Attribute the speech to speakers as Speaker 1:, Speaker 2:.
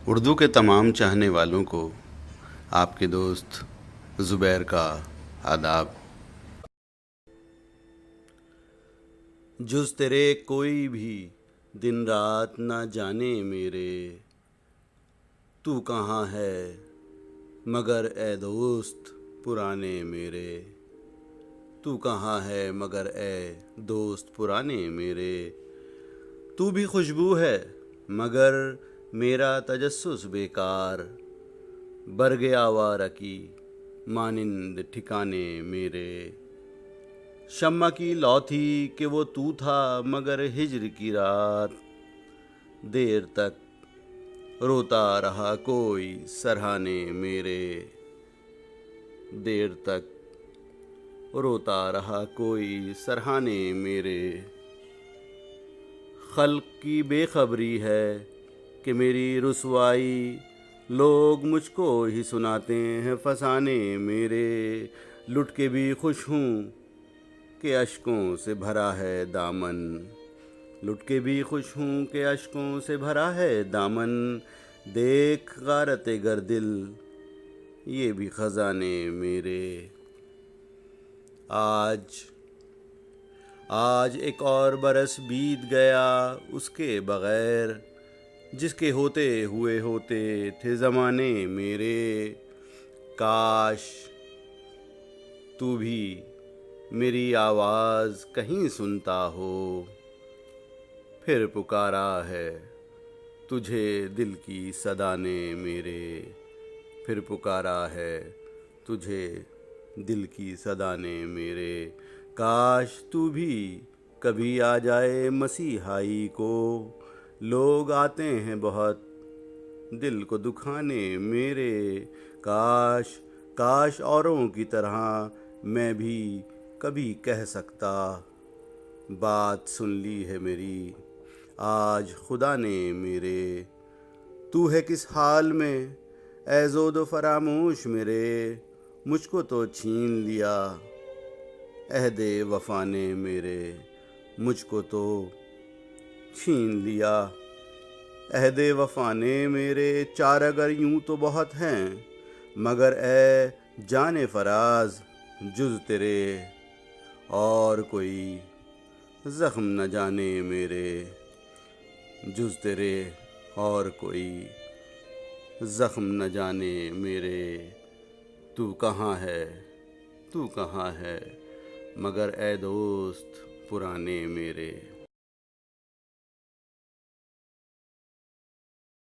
Speaker 1: اردو کے تمام چاہنے والوں کو آپ کے دوست زبیر کا آداب۔ جز تیرے کوئی بھی دن رات نہ جانے میرے، تو کہاں ہے مگر اے دوست پرانے میرے، تو کہاں ہے مگر اے دوست پرانے میرے، تو بھی خوشبو ہے مگر میرا تجسس بیکار، برگ آوارہ کی مانند ٹھکانے میرے، شمع کی لو تھی کہ وہ تو تھا مگر ہجر کی رات، دیر تک روتا رہا کوئی سرہانے میرے، دیر تک روتا رہا کوئی سرہانے میرے، خلق کی بے خبری ہے کہ میری رسوائی لوگ مجھ کو ہی سناتے ہیں فسانے میرے، لٹ کے بھی خوش ہوں کہ اشکوں سے بھرا ہے دامن، لٹ کے بھی خوش ہوں کہ اشکوں سے بھرا ہے دامن، دیکھ غارت گر دل یہ بھی خزانے میرے، آج ایک اور برس بیت گیا اس کے بغیر، جس کے ہوتے ہوئے ہوتے تھے زمانے میرے، کاش تو بھی میری آواز کہیں سنتا ہو، پھر پکارا ہے تجھے دل کی صدا نے میرے، پھر پکارا ہے تجھے دل کی صدا نے میرے، کاش تو بھی کبھی آ جائے مسیحائی کو، لوگ آتے ہیں بہت دل کو دکھانے میرے، کاش اوروں کی طرح میں بھی کبھی کہہ سکتا، بات سن لی ہے میری آج خدا نے میرے، تو ہے کس حال میں اے زود و فراموش میرے، مجھ کو تو چھین لیا عہد وفا نے میرے، مجھ کو تو چھین لیا عہد وفا نے میرے، چار اگر یوں تو بہت ہیں مگر اے جان فراز جز تیرے اور کوئی زخم نہ جانے میرے، جز تیرے اور کوئی زخم نہ جانے میرے، تو کہاں ہے تو کہاں ہے مگر اے دوست پرانے میرے۔